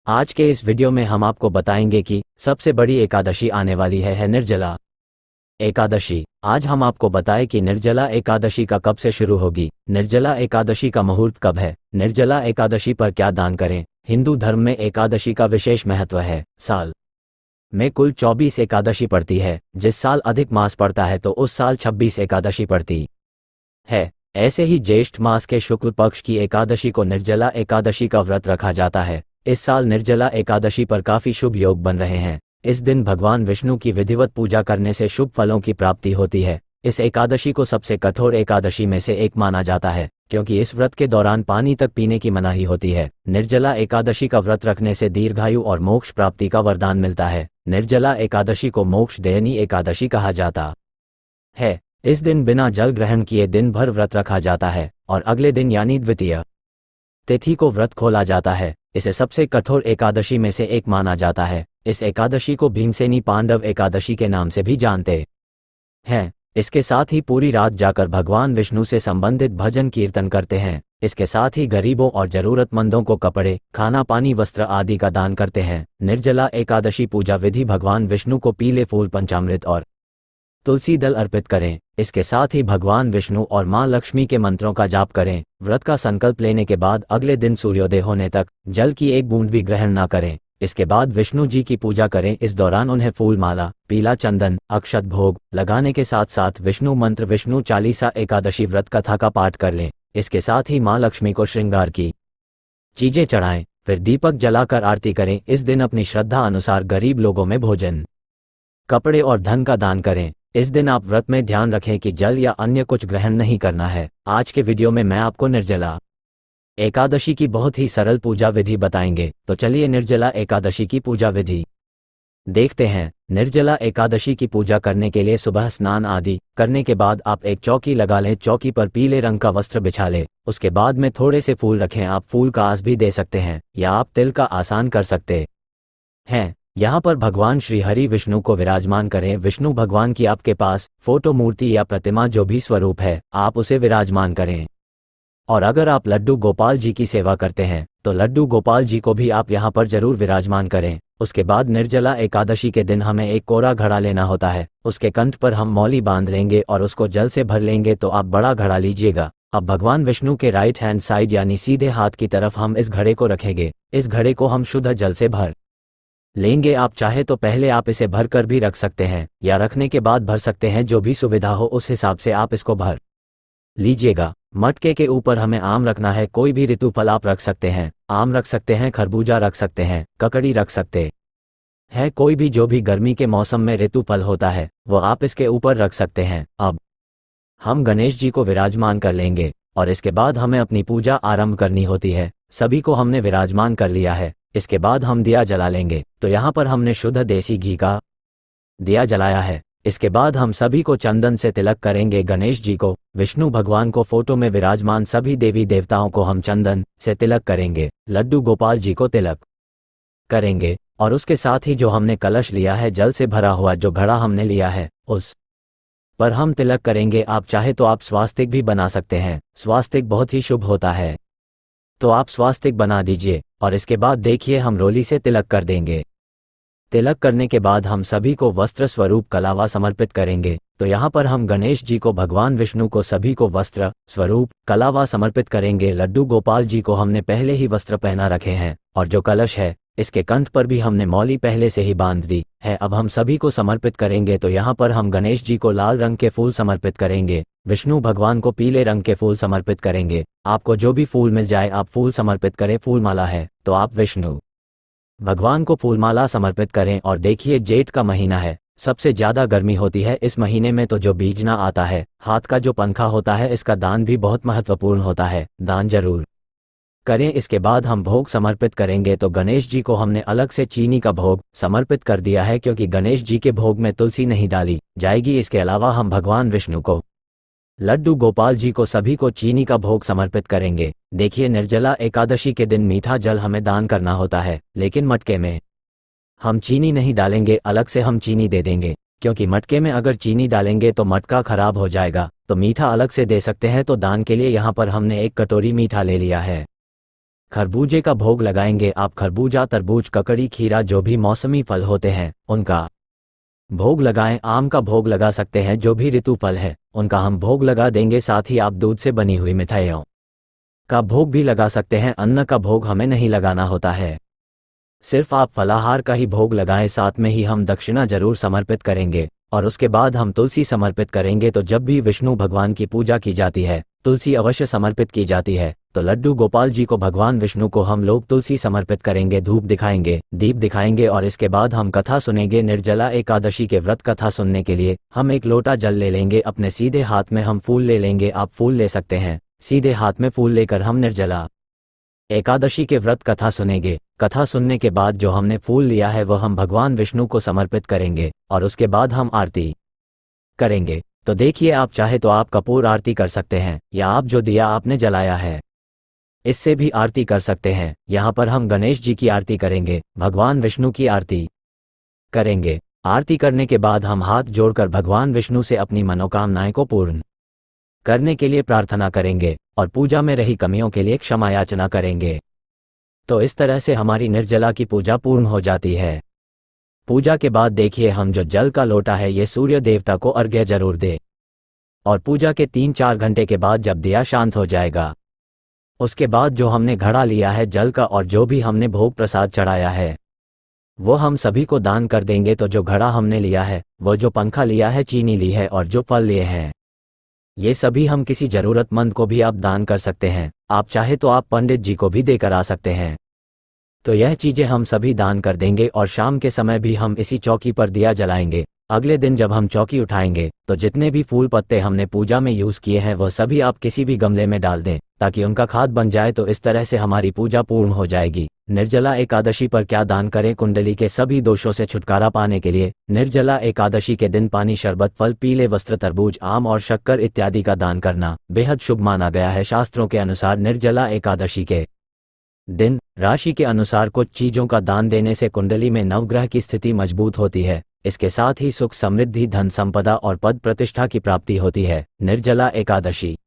आज के इस वीडियो में हम आपको बताएंगे कि सबसे बड़ी एकादशी आने वाली है निर्जला एकादशी। आज हम आपको बताएं कि निर्जला एकादशी का कब से शुरू होगी, निर्जला एकादशी का मुहूर्त कब है, निर्जला एकादशी पर क्या दान करें। हिंदू धर्म में एकादशी का विशेष महत्व है। साल में कुल 24 एकादशी पड़ती है। जिस साल अधिक मास पड़ता है तो उस साल 26 एकादशी पड़ती है। ऐसे ही ज्येष्ठ मास के शुक्ल पक्ष की एकादशी को निर्जला एकादशी का व्रत रखा जाता है। इस साल निर्जला एकादशी पर काफी शुभ योग बन रहे हैं। इस दिन भगवान विष्णु की विधिवत पूजा करने से शुभ फलों की प्राप्ति होती है। इस एकादशी को सबसे कठोर एकादशी में से एक माना जाता है, क्योंकि इस व्रत के दौरान पानी तक पीने की मनाही होती है। निर्जला एकादशी का व्रत रखने से दीर्घायु और मोक्ष प्राप्ति का वरदान मिलता है। निर्जला एकादशी को मोक्ष देयनी एकादशी कहा जाता है। इस दिन बिना जल ग्रहण किए दिन भर व्रत रखा जाता है और अगले दिन यानी द्वितीय तिथि को व्रत खोला जाता है। इसे सबसे कठोर एकादशी में से एक माना जाता है। इस एकादशी को भीमसेनी पांडव एकादशी के नाम से भी जानते हैं। इसके साथ ही पूरी रात जाकर भगवान विष्णु से संबंधित भजन कीर्तन करते हैं। इसके साथ ही गरीबों और जरूरतमंदों को कपड़े, खाना पानी, वस्त्र आदि का दान करते हैं। निर्जला एकादशी पूजा विधि: भगवान विष्णु को पीले फूल, पंचामृत और तुलसी दल अर्पित करें। इसके साथ ही भगवान विष्णु और मां लक्ष्मी के मंत्रों का जाप करें। व्रत का संकल्प लेने के बाद अगले दिन सूर्योदय होने तक जल की एक बूंद भी ग्रहण न करें। इसके बाद विष्णु जी की पूजा करें। इस दौरान उन्हें फूल माला, पीला चंदन, अक्षत भोग लगाने के साथ साथ विष्णु मंत्र, विष्णु चालीसा, एकादशी व्रत कथा का पाठ कर लें। इसके साथ ही मां लक्ष्मी को श्रृंगार की चीजें चढ़ाएं, फिर दीपक जलाकर आरती करें। इस दिन अपनी श्रद्धा अनुसार गरीब लोगों में भोजन, कपड़े और धन का दान करें। इस दिन आप व्रत में ध्यान रखें कि जल या अन्य कुछ ग्रहण नहीं करना है। आज के वीडियो में मैं आपको निर्जला एकादशी की बहुत ही सरल पूजा विधि बताएंगे। तो चलिए निर्जला एकादशी की पूजा विधि देखते हैं। निर्जला एकादशी की पूजा करने के लिए सुबह स्नान आदि करने के बाद आप एक चौकी लगा लें। चौकी पर पीले रंग का वस्त्र बिछा लें। उसके बाद में थोड़े से फूल रखें। आप फूल का आस भी दे सकते हैं या आप तिल का आसान कर सकते हैं। यहाँ पर भगवान श्री हरि विष्णु को विराजमान करें। विष्णु भगवान की आपके पास फोटो, मूर्ति या प्रतिमा जो भी स्वरूप है आप उसे विराजमान करें। और अगर आप लड्डू गोपाल जी की सेवा करते हैं तो लड्डू गोपाल जी को भी आप यहाँ पर जरूर विराजमान करें। उसके बाद निर्जला एकादशी के दिन हमें एक कोरा घड़ा लेना होता है। उसके कंठ पर हम मौली बांध लेंगे और उसको जल से भर लेंगे। तो आप बड़ा घड़ा लीजिएगा। अब भगवान विष्णु के राइट हैंड साइड यानी सीधे हाथ की तरफ हम इस घड़े को रखेंगे। इस घड़े को हम शुद्ध जल से भर लेंगे। आप चाहे तो पहले आप इसे भर कर भी रख सकते हैं या रखने के बाद भर सकते हैं। जो भी सुविधा हो उस हिसाब से आप इसको भर लीजिएगा। मटके के ऊपर हमें आम रखना है। कोई भी ऋतु फल आप रख सकते हैं। आम रख सकते हैं, खरबूजा रख सकते हैं, ककड़ी रख सकते हैं। कोई भी जो भी गर्मी के मौसम में ऋतु फल होता है वो आप इसके ऊपर रख सकते हैं। अब हम गणेश जी को विराजमान कर लेंगे और इसके बाद हमें अपनी पूजा आरंभ करनी होती है। सभी को हमने विराजमान कर लिया है। इसके बाद हम दिया जला लेंगे। तो यहाँ पर हमने शुद्ध देसी घी का दिया जलाया है। इसके बाद हम सभी को चंदन से तिलक करेंगे। गणेश जी को, विष्णु भगवान को, फोटो में विराजमान सभी देवी देवताओं को हम चंदन से तिलक करेंगे। लड्डू गोपाल जी को तिलक करेंगे और उसके साथ ही जो हमने कलश लिया है, जल से भरा हुआ जो घड़ा हमने लिया है, उस पर हम तिलक करेंगे। आप चाहे तो आप स्वास्तिक भी बना सकते हैं। स्वास्तिक बहुत ही शुभ होता है, तो आप स्वास्तिक बना दीजिए। और इसके बाद देखिए हम रोली से तिलक कर देंगे। तिलक करने के बाद हम सभी को वस्त्र स्वरूप कलावा समर्पित करेंगे। तो यहाँ पर हम गणेश जी को, भगवान विष्णु को, सभी को वस्त्र स्वरूप कलावा समर्पित करेंगे। लड्डू गोपाल जी को हमने पहले ही वस्त्र पहना रखे हैं और जो कलश है इसके कंठ पर भी हमने मौली पहले से ही बांध दी है। अब हम सभी को समर्पित करेंगे। तो यहाँ पर हम गणेश जी को लाल रंग के फूल समर्पित करेंगे, विष्णु भगवान को पीले रंग के फूल समर्पित करेंगे। आपको जो भी फूल मिल जाए आप फूल समर्पित करें। फूल माला है तो आप विष्णु भगवान को फूलमाला समर्पित करें। और देखिए जेठ का महीना है, सबसे ज्यादा गर्मी होती है इस महीने में। तो जो बीजना आता है, हाथ का जो पंखा होता है, इसका दान भी बहुत महत्वपूर्ण होता है। दान जरूर करें। इसके बाद हम भोग समर्पित करेंगे। तो गणेश जी को हमने अलग से चीनी का भोग समर्पित कर दिया है, क्योंकि गणेश जी के भोग में तुलसी नहीं डाली जाएगी। इसके अलावा हम भगवान विष्णु को, लड्डू गोपाल जी को, सभी को चीनी का भोग समर्पित करेंगे। देखिए निर्जला एकादशी के दिन मीठा जल हमें दान करना होता है, लेकिन मटके में हम चीनी नहीं डालेंगे, अलग से हम चीनी दे देंगे। क्योंकि मटके में अगर चीनी डालेंगे तो मटका खराब हो जाएगा। तो मीठा अलग से दे सकते हैं। तो दान के लिए यहाँ पर हमने एक कटोरी मीठा ले लिया है। खरबूजे का भोग लगाएंगे आप। खरबूजा, तरबूज, ककड़ी, खीरा, जो भी मौसमी फल होते हैं उनका भोग लगाएं। आम का भोग लगा सकते हैं, जो भी ऋतु फल है उनका हम भोग लगा देंगे। साथ ही आप दूध से बनी हुई मिठाइयों का भोग भी लगा सकते हैं। अन्न का भोग हमें नहीं लगाना होता है, सिर्फ आप फलाहार का ही भोग लगाएं। साथ में ही हम दक्षिणा जरूर समर्पित करेंगे और उसके बाद हम तुलसी समर्पित करेंगे। तो जब भी विष्णु भगवान की पूजा की जाती है, तुलसी अवश्य समर्पित की जाती है। तो लड्डू गोपाल जी को, भगवान विष्णु को हम लोग तुलसी समर्पित करेंगे, धूप दिखाएंगे, दीप दिखाएंगे और इसके बाद हम कथा सुनेंगे। निर्जला एकादशी के व्रत कथा सुनने के लिए हम एक लोटा जल ले लेंगे, अपने सीधे हाथ में हम फूल ले लेंगे। आप फूल ले सकते हैं, सीधे हाथ में फूल लेकर हम निर्जला एकादशी के व्रत कथा सुनेंगे। कथा सुनने के बाद जो हमने फूल लिया है वह हम भगवान विष्णु को समर्पित करेंगे और उसके बाद हम आरती करेंगे। तो देखिए, आप चाहे तो आप कपूर आरती कर सकते हैं या आप जो दिया आपने जलाया है इससे भी आरती कर सकते हैं। यहाँ पर हम गणेश जी की आरती करेंगे, भगवान विष्णु की आरती करेंगे। आरती करने के बाद हम हाथ जोड़कर भगवान विष्णु से अपनी मनोकामनाएं को पूर्ण करने के लिए प्रार्थना करेंगे और पूजा में रही कमियों के लिए क्षमा याचना करेंगे। तो इस तरह से हमारी निर्जला की पूजा पूर्ण हो जाती है। पूजा के बाद देखिए, हम जो जल का लोटा है ये सूर्य देवता को अर्घ्य जरूर दे और पूजा के 3-4 घंटे के बाद जब दिया शांत हो जाएगा उसके बाद जो हमने घड़ा लिया है जल का और जो भी हमने भोग प्रसाद चढ़ाया है वो हम सभी को दान कर देंगे। तो जो घड़ा हमने लिया है, वो जो पंखा लिया है, चीनी ली है और जो फल लिए हैं, ये सभी हम किसी जरूरतमंद को भी आप दान कर सकते हैं। आप चाहे तो आप पंडित जी को भी देकर आ सकते हैं। तो यह चीजें हम सभी दान कर देंगे और शाम के समय भी हम इसी चौकी पर दिया जलाएंगे। अगले दिन जब हम चौकी उठाएंगे तो जितने भी फूल पत्ते हमने पूजा में यूज किए हैं वो सभी आप किसी भी गमले में डाल दें ताकि उनका खाद बन जाए। तो इस तरह से हमारी पूजा पूर्ण हो जाएगी। निर्जला एकादशी पर क्या दान करें? कुंडली के सभी दोषों से छुटकारा पाने के लिए निर्जला एकादशी के दिन पानी, शरबत, फल, पीले वस्त्र, तरबूज, आम और शक्कर इत्यादि का दान करना बेहद शुभ माना गया है। शास्त्रों के अनुसार निर्जला एकादशी के दिन राशि के अनुसार कुछ चीजों का दान देने से कुंडली में नवग्रह की स्थिति मजबूत होती है। इसके साथ ही सुख, समृद्धि, धन संपदा और पद प्रतिष्ठा की प्राप्ति होती है। निर्जला एकादशी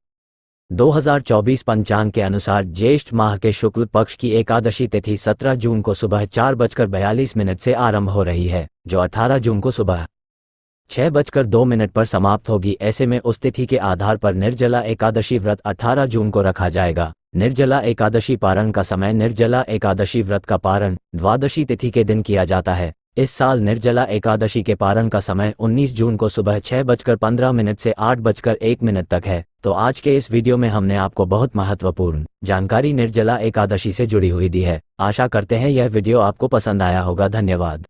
2024 पंचांग के अनुसार ज्येष्ठ माह के शुक्ल पक्ष की एकादशी तिथि 17 जून को सुबह 4:42 से आरंभ हो रही है, जो 18 जून को सुबह 6:02 पर समाप्त होगी। ऐसे में उस तिथि के आधार पर निर्जला एकादशी व्रत 18 जून को रखा जाएगा। निर्जला एकादशी पारण का समय निर्जला एकादशी व्रत का पारण द्वादशी तिथि के दिन किया जाता है। इस साल निर्जला एकादशी के पारण का समय 19 जून को सुबह 6:15 से 8:01 तक है। तो आज के इस वीडियो में हमने आपको बहुत महत्वपूर्ण जानकारी निर्जला एकादशी से जुड़ी हुई दी है। आशा करते हैं यह वीडियो आपको पसंद आया होगा। धन्यवाद।